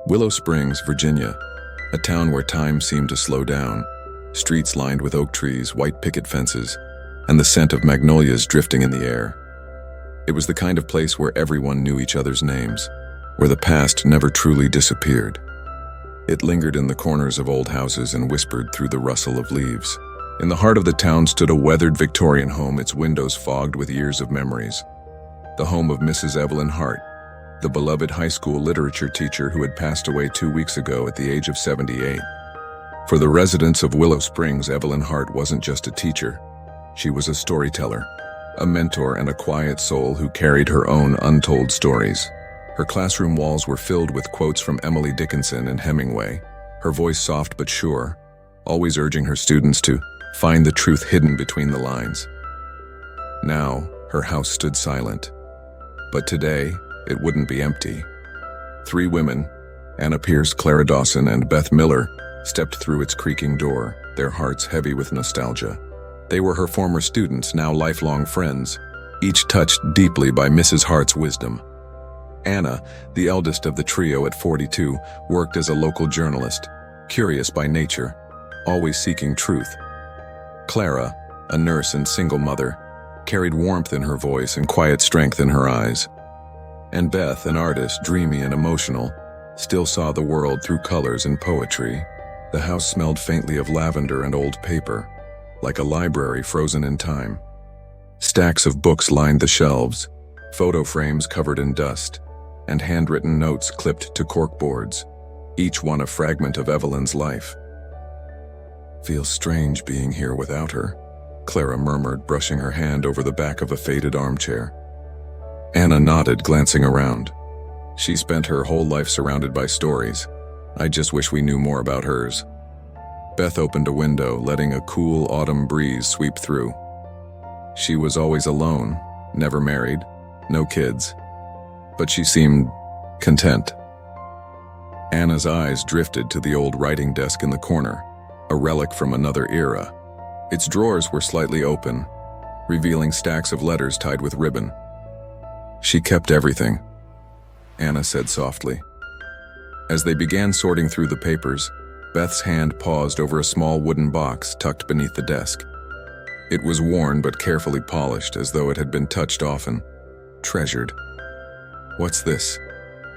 Willow Springs, Virginia, a town where time seemed to slow down, streets lined with oak trees, white picket fences, and the scent of magnolias drifting in the air. It was the kind of place where everyone knew each other's names, where the past never truly disappeared. It lingered in the corners of old houses and whispered through the rustle of leaves. In the heart of the town stood a weathered Victorian home, its windows fogged with years of memories. The home of Mrs. Evelyn Hart, the beloved high school literature teacher who had passed away 2 weeks ago at the age of 78. For the residents of Willow Springs, Evelyn Hart wasn't just a teacher. She was a storyteller, a mentor, and a quiet soul who carried her own untold stories. Her classroom walls were filled with quotes from Emily Dickinson and Hemingway, her voice soft but sure, always urging her students to find the truth hidden between the lines. Now, her house stood silent. But today, it wouldn't be empty. 3 women, Anna Pierce, Clara Dawson, and Beth Miller, stepped through its creaking door, their hearts heavy with nostalgia. They were her former students, now lifelong friends, each touched deeply by Mrs. Hart's wisdom. Anna, the eldest of the trio at 42, worked as a local journalist, curious by nature, always seeking truth. Clara, a nurse and single mother, carried warmth in her voice and quiet strength in her eyes. And Beth, an artist, dreamy and emotional, still saw the world through colors and poetry. The house smelled faintly of lavender and old paper, like a library frozen in time. Stacks of books lined the shelves, photo frames covered in dust, and handwritten notes clipped to corkboards, each one a fragment of Evelyn's life. "Feels strange being here without her," Clara murmured, brushing her hand over the back of a faded armchair. Anna nodded, glancing around. She spent her whole life surrounded by stories. "I just wish we knew more about hers." Beth opened a window, letting a cool autumn breeze sweep through. She was always alone, never married, no kids, but she seemed content. Anna's eyes drifted to the old writing desk in the corner, a relic from another era. Its drawers were slightly open, revealing stacks of letters tied with ribbon. "She kept everything," Anna said softly. As they began sorting through the papers, Beth's hand paused over a small wooden box tucked beneath the desk. It was worn but carefully polished, as though it had been touched often, treasured. "What's this?"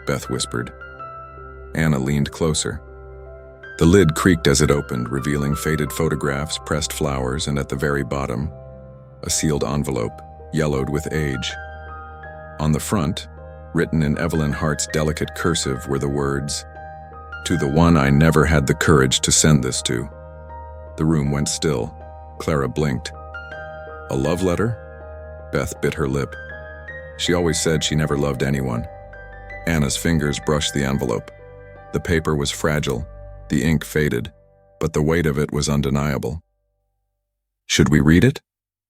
Beth whispered. Anna leaned closer. The lid creaked as it opened, revealing faded photographs, pressed flowers, and at the very bottom, a sealed envelope, yellowed with age. On the front, written in Evelyn Hart's delicate cursive, were the words, "To the one I never had the courage to send this to." The room went still. Clara blinked. "A love letter?" Beth bit her lip. She always said she never loved anyone. Anna's fingers brushed the envelope. The paper was fragile, the ink faded, but the weight of it was undeniable. "Should we read it?"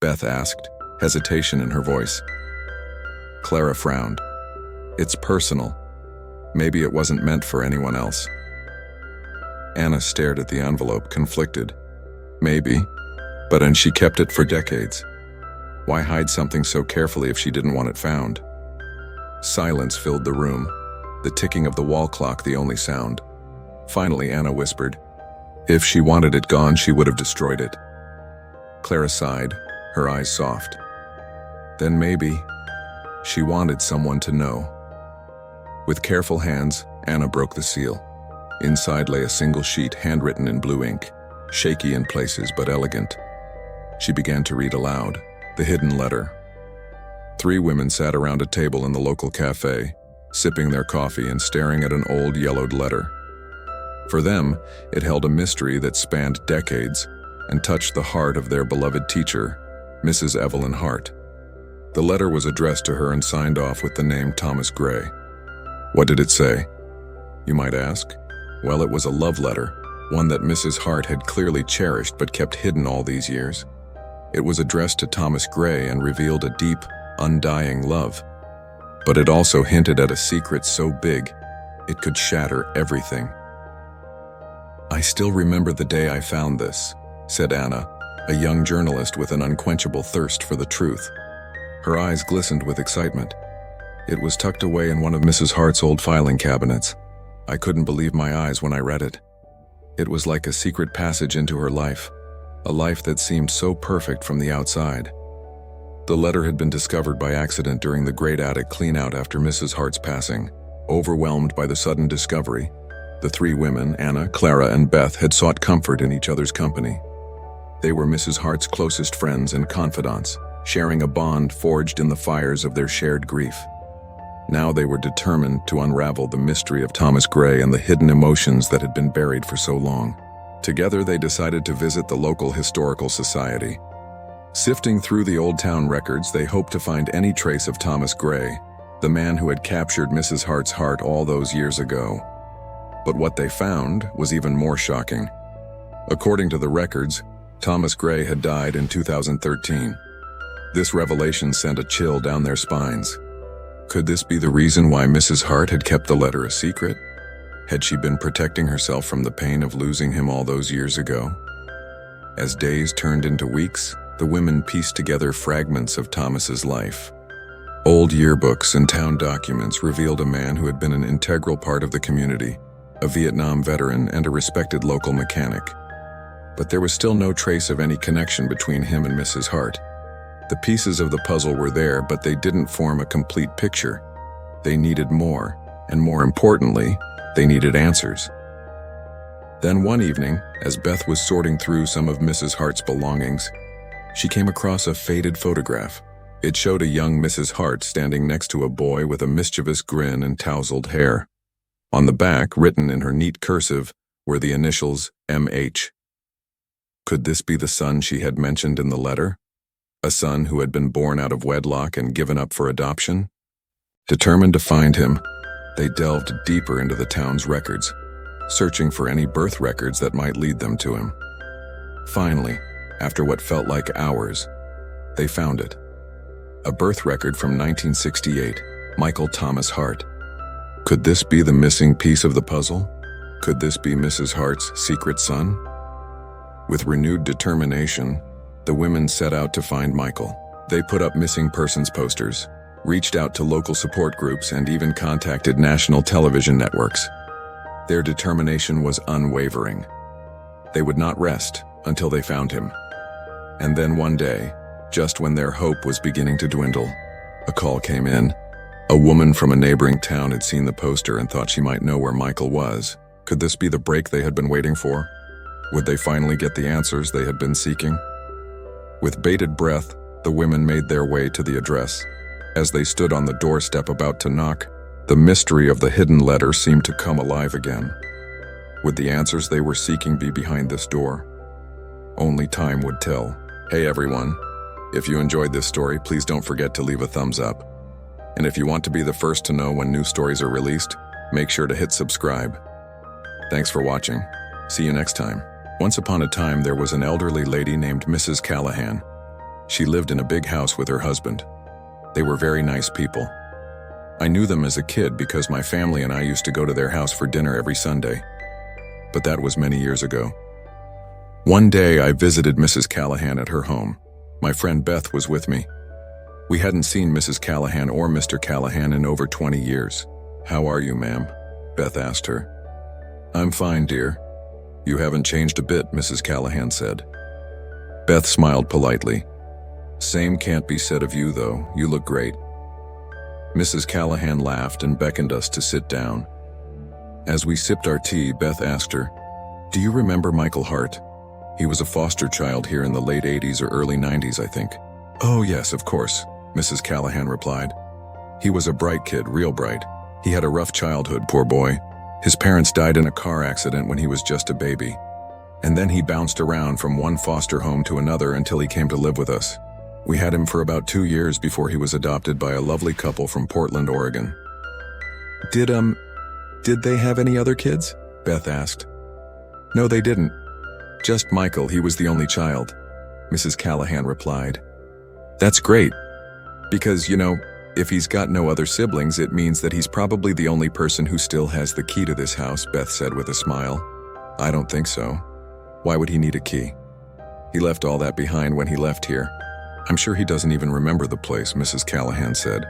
Beth asked, hesitation in her voice. Clara frowned. "It's personal. Maybe it wasn't meant for anyone else." Anna stared at the envelope, conflicted. Maybe, and she kept it for decades. Why hide something so carefully if she didn't want it found? Silence filled the room, the ticking of the wall clock the only sound. Finally, Anna whispered, "If she wanted it gone, she would have destroyed it." Clara sighed, her eyes soft. Then maybe she wanted someone to know. With careful hands, Anna broke the seal. Inside lay a single sheet, handwritten in blue ink, shaky in places but elegant. She began to read aloud, the hidden letter. 3 women sat around a table in the local cafe, sipping their coffee and staring at an old yellowed letter. For them, it held a mystery that spanned decades and touched the heart of their beloved teacher, Mrs. Evelyn Hart. The letter was addressed to her and signed off with the name Thomas Gray. What did it say? You might ask. Well, it was a love letter, one that Mrs. Hart had clearly cherished but kept hidden all these years. It was addressed to Thomas Gray and revealed a deep, undying love. But it also hinted at a secret so big, it could shatter everything. "I still remember the day I found this," said Anna, a young journalist with an unquenchable thirst for the truth. Her eyes glistened with excitement. It was tucked away in one of Mrs. Hart's old filing cabinets. I couldn't believe my eyes when I read it. It was like a secret passage into her life, a life that seemed so perfect from the outside. The letter had been discovered by accident during the great attic clean-out after Mrs. Hart's passing. Overwhelmed by the sudden discovery, the three women, Anna, Clara, and Beth, had sought comfort in each other's company. They were Mrs. Hart's closest friends and confidants, sharing a bond forged in the fires of their shared grief. Now they were determined to unravel the mystery of Thomas Gray and the hidden emotions that had been buried for so long. Together they decided to visit the local historical society. Sifting through the old town records, they hoped to find any trace of Thomas Gray, the man who had captured Mrs. Hart's heart all those years ago. But what they found was even more shocking. According to the records, Thomas Gray had died in 2013. This revelation sent a chill down their spines. Could this be the reason why Mrs. Hart had kept the letter a secret? Had she been protecting herself from the pain of losing him all those years ago? As days turned into weeks, the women pieced together fragments of Thomas's life. Old yearbooks and town documents revealed a man who had been an integral part of the community, a Vietnam veteran and a respected local mechanic. But there was still no trace of any connection between him and Mrs. Hart. The pieces of the puzzle were there, but they didn't form a complete picture. They needed more, and more importantly, they needed answers. Then one evening, as Beth was sorting through some of Mrs. Hart's belongings, she came across a faded photograph. It showed a young Mrs. Hart standing next to a boy with a mischievous grin and tousled hair. On the back, written in her neat cursive, were the initials M.H. Could this be the son she had mentioned in the letter? A son who had been born out of wedlock and given up for adoption? Determined to find him, they delved deeper into the town's records, searching for any birth records that might lead them to him. Finally, after what felt like hours, they found it. A birth record from 1968, Michael Thomas Hart. Could this be the missing piece of the puzzle? Could this be Mrs. Hart's secret son? With renewed determination, the women set out to find Michael. They put up missing persons posters, reached out to local support groups, and even contacted national television networks. Their determination was unwavering. They would not rest until they found him. And then one day, just when their hope was beginning to dwindle, a call came in. A woman from a neighboring town had seen the poster and thought she might know where Michael was. Could this be the break they had been waiting for? Would they finally get the answers they had been seeking? With bated breath, the women made their way to the address. As they stood on the doorstep about to knock, the mystery of the hidden letter seemed to come alive again. Would the answers they were seeking be behind this door? Only time would tell. Hey everyone, if you enjoyed this story, please don't forget to leave a thumbs up. And if you want to be the first to know when new stories are released, make sure to hit subscribe. Thanks for watching. See you next time. Once upon a time, there was an elderly lady named Mrs. Callahan. She lived in a big house with her husband. They were very nice people. I knew them as a kid because my family and I used to go to their house for dinner every Sunday. But that was many years ago. One day, I visited Mrs. Callahan at her home. My friend Beth was with me. We hadn't seen Mrs. Callahan or Mr. Callahan in over 20 years. "How are you, ma'am?" Beth asked her. "I'm fine, dear. You haven't changed a bit," Mrs. Callahan said. Beth smiled politely. "Same can't be said of you, though. You look great." Mrs. Callahan laughed and beckoned us to sit down. As we sipped our tea, Beth asked her, "Do you remember Michael Hart? He was a foster child here in the late 80s or early 90s, I think." "Oh yes, of course," Mrs. Callahan replied. "He was a bright kid, real bright. He had a rough childhood, poor boy. His parents died in a car accident when he was just a baby. And then he bounced around from one foster home to another until he came to live with us. We had him for about 2 years before he was adopted by a lovely couple from Portland, Oregon." Did they have any other kids?" Beth asked. "No, they didn't. Just Michael, he was the only child," Mrs. Callahan replied. "That's great. Because, if he's got no other siblings, it means that he's probably the only person who still has the key to this house," Beth said with a smile. "I don't think so. Why would he need a key? He left all that behind when he left here. I'm sure he doesn't even remember the place," Mrs. Callahan said.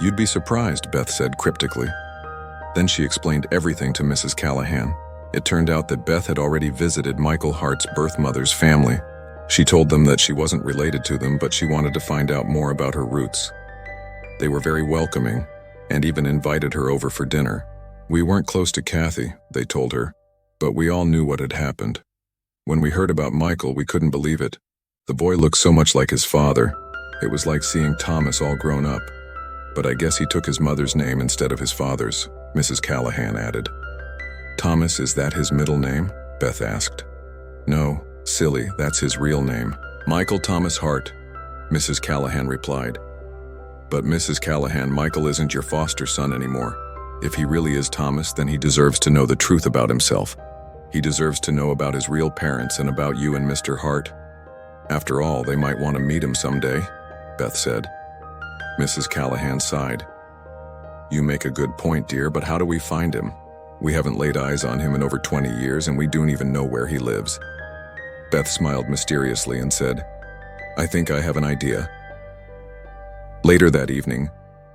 "You'd be surprised," Beth said cryptically. Then she explained everything to Mrs. Callahan. It turned out that Beth had already visited Michael Hart's birth mother's family. She told them that she wasn't related to them, but she wanted to find out more about her roots. They were very welcoming, and even invited her over for dinner. We weren't close to Kathy, they told her, but we all knew what had happened. When we heard about Michael, we couldn't believe it. The boy looked so much like his father. It was like seeing Thomas all grown up. But I guess he took his mother's name instead of his father's, Mrs. Callahan added. Thomas, is that his middle name? Beth asked. No, silly, that's his real name. Michael Thomas Hart, Mrs. Callahan replied. But Mrs. Callahan, Michael isn't your foster son anymore. If he really is Thomas, then he deserves to know the truth about himself. He deserves to know about his real parents and about you and Mr. Hart. After all, they might want to meet him someday, Beth said. Mrs. Callahan sighed. You make a good point, dear, but how do we find him? We haven't laid eyes on him in over 20 years, and we don't even know where he lives. Beth smiled mysteriously and said, I think I have an idea. Later that evening,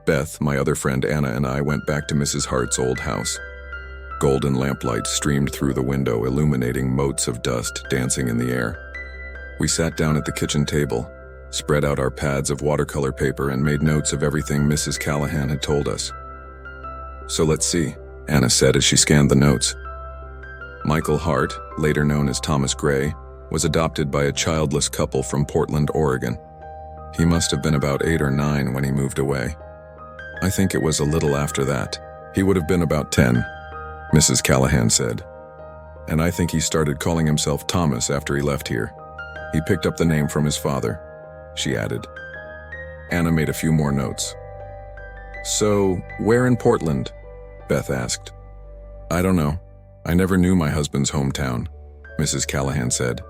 Beth, my other friend Anna, and I went back to Mrs. Hart's old house. Golden lamplight streamed through the window, illuminating motes of dust dancing in the air. We sat down at the kitchen table, spread out our pads of watercolor paper, and made notes of everything Mrs. Callahan had told us. So let's see, Anna said as she scanned the notes. Michael Hart, later known as Thomas Gray, was adopted by a childless couple from Portland, Oregon. He must have been about 8 or 9 when he moved away. I think it was a little after that. He would have been about 10, Mrs. Callahan said. And I think he started calling himself Thomas after he left here. He picked up the name from his father, she added. Anna made a few more notes. So, where in Portland? Beth asked. I don't know. I never knew my husband's hometown, Mrs. Callahan said.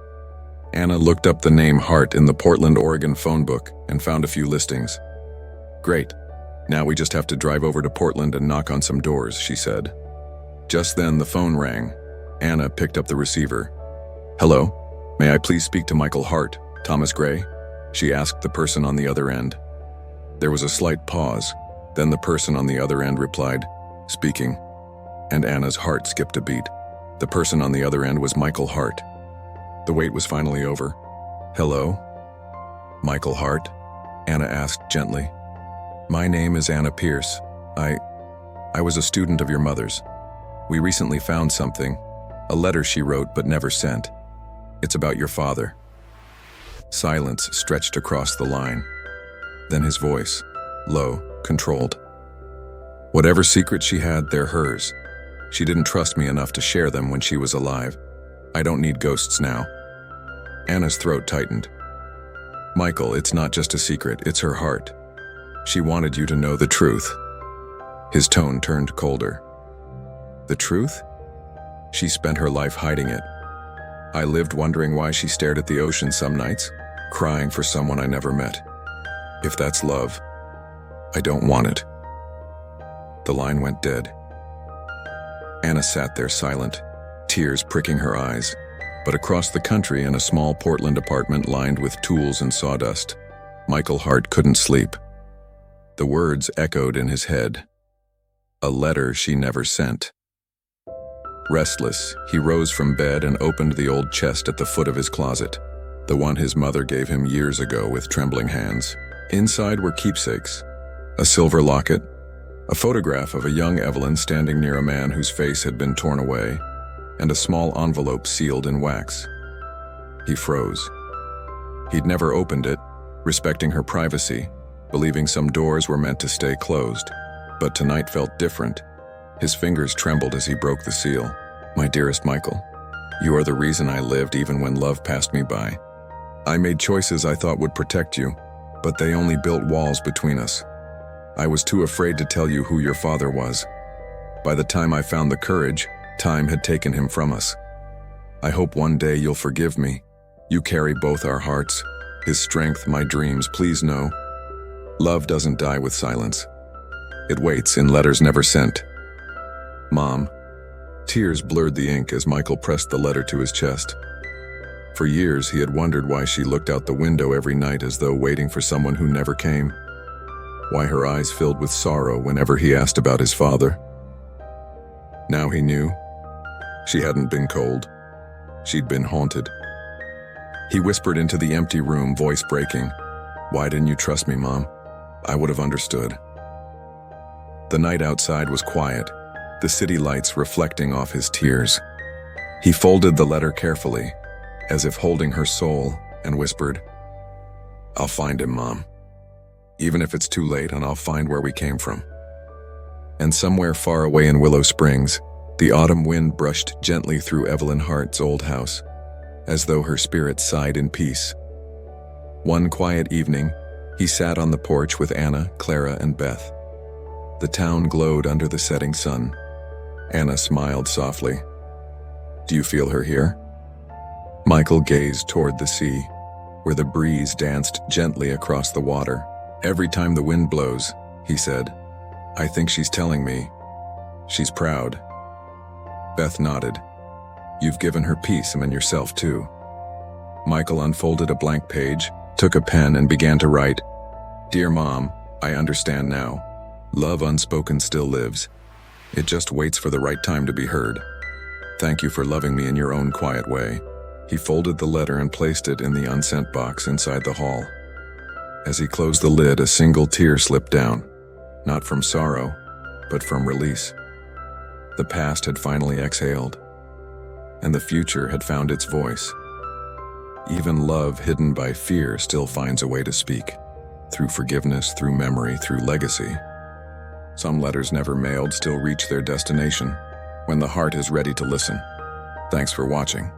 Anna looked up the name Hart in the Portland, Oregon phone book and found a few listings. Great. Now we just have to drive over to Portland and knock on some doors, she said. Just then the phone rang. Anna picked up the receiver. Hello? May I please speak to Michael Hart, Thomas Gray? She asked the person on the other end. There was a slight pause. Then the person on the other end replied, Speaking. And Anna's heart skipped a beat. The person on the other end was Michael Hart. The wait was finally over. Hello? Michael Hart? Anna asked gently. My name is Anna Pierce. I was a student of your mother's. We recently found something, a letter she wrote but never sent. It's about your father. Silence stretched across the line. Then his voice, low, controlled. Whatever secrets she had, they're hers. She didn't trust me enough to share them when she was alive. I don't need ghosts now. Anna's throat tightened. Michael, it's not just a secret, it's her heart. She wanted you to know the truth. His tone turned colder. The truth? She spent her life hiding it. I lived wondering why she stared at the ocean some nights, crying for someone I never met. If that's love, I don't want it. The line went dead. Anna sat there silent, tears pricking her eyes. But across the country in a small Portland apartment lined with tools and sawdust, Michael Hart couldn't sleep. The words echoed in his head. A letter she never sent. Restless, he rose from bed and opened the old chest at the foot of his closet, the one his mother gave him years ago with trembling hands. Inside were keepsakes, a silver locket, a photograph of a young Evelyn standing near a man whose face had been torn away, and a small envelope sealed in wax. He froze. He'd never opened it, respecting her privacy, believing some doors were meant to stay closed. But tonight felt different. His fingers trembled as he broke the seal. My dearest Michael, you are the reason I lived even when love passed me by. I made choices I thought would protect you, but they only built walls between us. I was too afraid to tell you who your father was. By the time I found the courage, time had taken him from us. I hope one day you'll forgive me. You carry both our hearts, his strength, my dreams. Please know, love doesn't die with silence. It waits in letters never sent. Mom. Tears blurred the ink as Michael pressed the letter to his chest. For years, he had wondered why she looked out the window every night as though waiting for someone who never came. Why her eyes filled with sorrow whenever he asked about his father. Now he knew. She hadn't been cold. She'd been haunted. He whispered into the empty room, voice breaking. "Why didn't you trust me, Mom? I would have understood." The night outside was quiet, the city lights reflecting off his tears. He folded the letter carefully, as if holding her soul, and whispered, "I'll find him, Mom. Even if it's too late, and I'll find where we came from." And somewhere far away in Willow Springs, the autumn wind brushed gently through Evelyn Hart's old house, as though her spirit sighed in peace. One quiet evening, he sat on the porch with Anna, Clara, and Beth. The town glowed under the setting sun. Anna smiled softly. "Do you feel her here?" Michael gazed toward the sea, where the breeze danced gently across the water. "Every time the wind blows," he said, "I think she's telling me she's proud." Beth nodded. "You've given her peace and yourself too." Michael unfolded a blank page, took a pen, and began to write. "Dear Mom, I understand now. Love unspoken still lives. It just waits for the right time to be heard. Thank you for loving me in your own quiet way." He folded the letter and placed it in the unsent box inside the hall. As he closed the lid, a single tear slipped down, not from sorrow, but from release. The past had finally exhaled, and the future had found its voice. Even love hidden by fear still finds a way to speak, through forgiveness, through memory, through legacy. Some letters never mailed still reach their destination, when the heart is ready to listen. Thanks for watching.